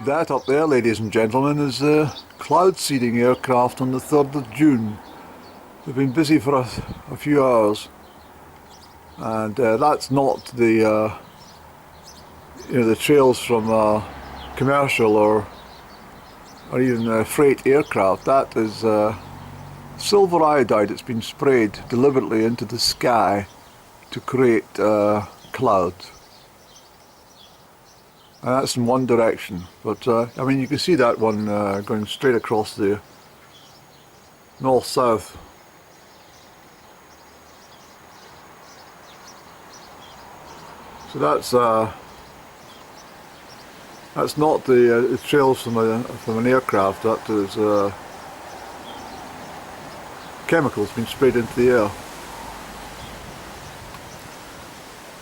That up there, ladies and gentlemen, is the cloud seeding aircraft on the 3rd of June. They've been busy for a few hours, and that's not the the trails from commercial or even freight aircraft. That is silver iodide that's been sprayed deliberately into the sky to create clouds. And that's in one direction, but I mean, you can see that one going straight across the north-south. So that's not the trails from an aircraft. That is chemicals being sprayed into the air.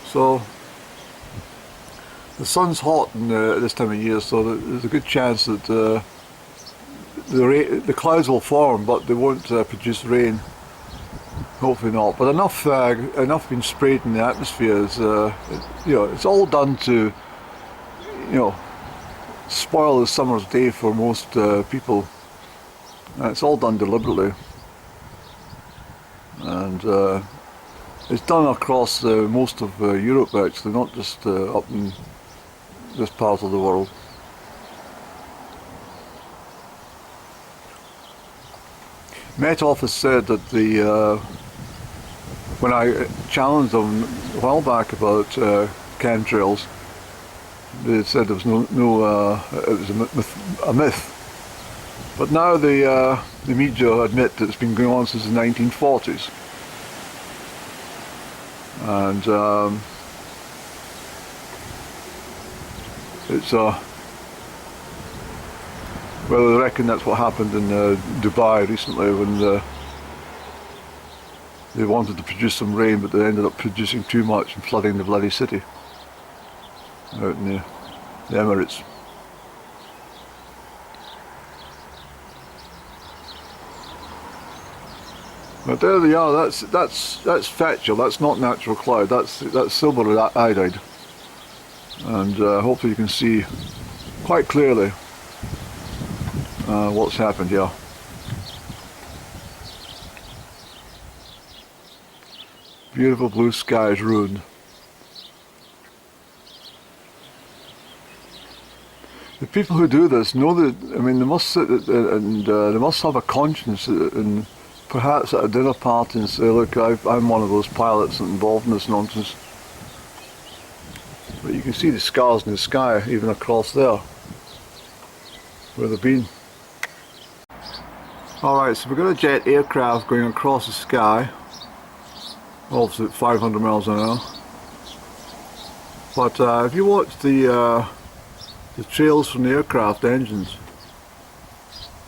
So the sun's hot at this time of year, so there's a good chance that the clouds will form, but they won't produce rain. Hopefully not. But enough being sprayed in the atmosphere is, it's all done to, spoil the summer's day for most people. It's all done deliberately, and it's done across most of Europe, actually, not just up in this part of the world. Met Office said that when I challenged them a while back about chemtrails, they said there was it was a myth. But now the media admit that it's been going on since the 1940s. And it's well, they reckon that's what happened in Dubai recently when they wanted to produce some rain, but they ended up producing too much and flooding the bloody city out in the Emirates. But there they are. That's factual. That's not natural cloud. That's silver iodide, and hopefully you can see quite clearly what's happened here. Beautiful blue skies ruined. The people who do this know that. I mean, they must sit and they must have a conscience, and perhaps at a dinner party and say, "Look, I'm one of those pilots involved in this nonsense." But you can see the scars in the sky, even across there, where they've been. Alright, so we've got a jet aircraft going across the sky, obviously at 500 miles an hour. But if you watch the trails from the aircraft engines,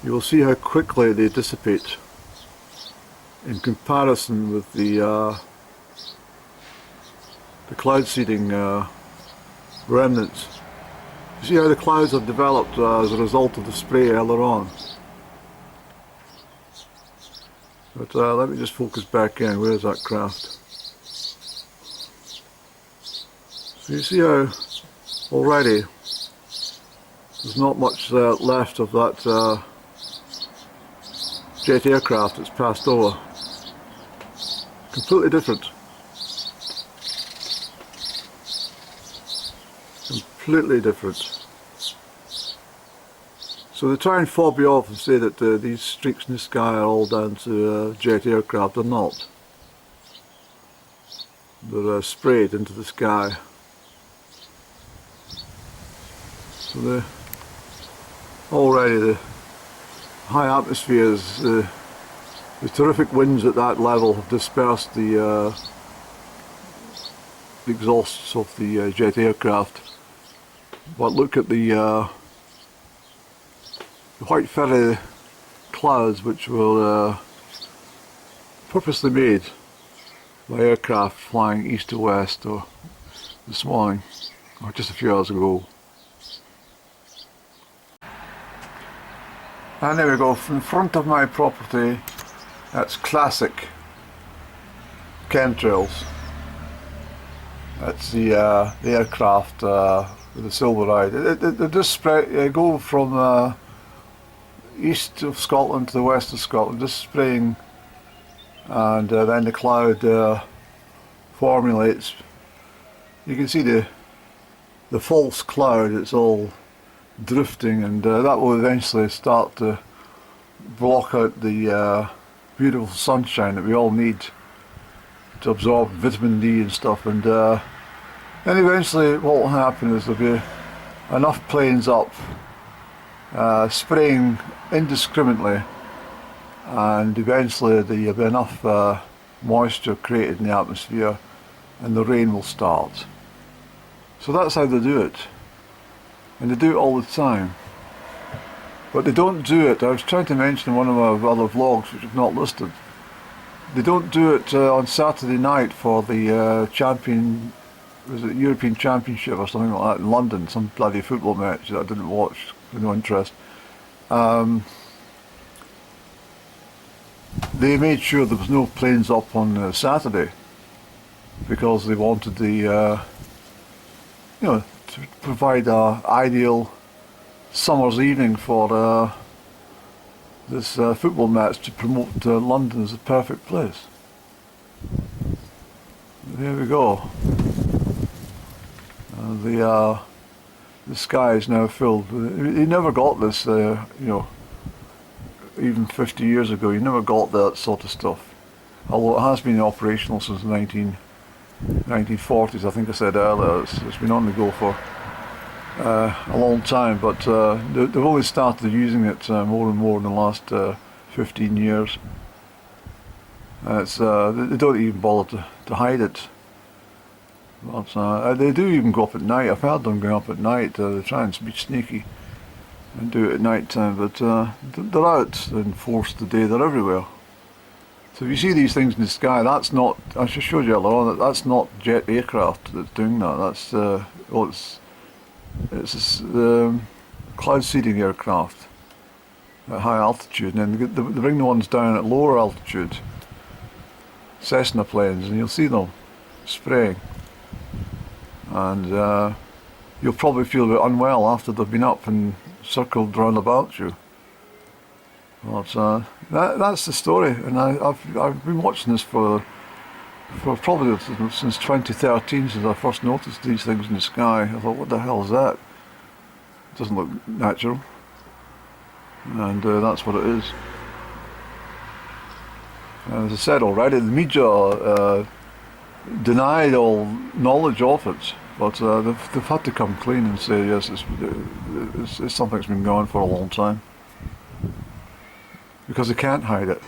you will see how quickly they dissipate in comparison with the cloud seeding remnants. You see how the clouds have developed as a result of the spray earlier on. But let me just focus back in. Where is that craft? So you see how already there's not much left of that jet aircraft that's passed over. Completely different. Completely different. So they try and fob you off and say that these streaks in the sky are all down to jet aircraft. They're not. They're sprayed into the sky. So already the high atmospheres, the terrific winds at that level have dispersed the exhausts of the jet aircraft. But look at the white feather clouds, which were purposely made by aircraft flying east to west or this morning, or just a few hours ago. And there we go, in front of my property, that's classic chemtrails. That's the aircraft with the silver-eyed. They just spread, go from east of Scotland to the west of Scotland, just spraying, and then the cloud formulates. You can see the false cloud, it's all drifting, and that will eventually start to block out the beautiful sunshine that we all need to absorb vitamin D and stuff, and then eventually what will happen is there'll be enough planes up spraying indiscriminately, and eventually there'll be enough moisture created in the atmosphere and the rain will start. So that's how they do it, and they do it all the time. But they don't do it, I was trying to mention in one of my other vlogs which I've not listed, they don't do it on Saturday night for the European Championship or something like that in London, some bloody football match that I didn't watch with no interest. They made sure there was no planes up on Saturday because they wanted the to provide an ideal summer's evening for this football match, to promote London as a perfect place. There we go. The sky is now filled. You never got this, even 50 years ago. You never got that sort of stuff. Although it has been operational since the 1940s, I think I said earlier. It's been on the go for a long time, but they've only started using it more and more in the last 15 years. They don't even bother to hide it. But they do even go up at night. I've heard them going up at night. They try and be sneaky and do it at night time, but they're out in force today. They're everywhere. So if you see these things in the sky, that's not, I just showed you earlier on, that's not jet aircraft that's doing that. That's it's cloud seeding aircraft at high altitude, and then they bring the ones down at lower altitude, Cessna planes, and you'll see them spraying, and you'll probably feel a bit unwell after they've been up and circled round about you. But that's the story, and I've been watching this for probably since 2013, since I first noticed these things in the sky. I thought, what the hell is that? It doesn't look natural, and that's what it is. As I said already, the media denied all knowledge of it, but they've had to come clean and say yes, it's something that's been going on for a long time, because they can't hide it.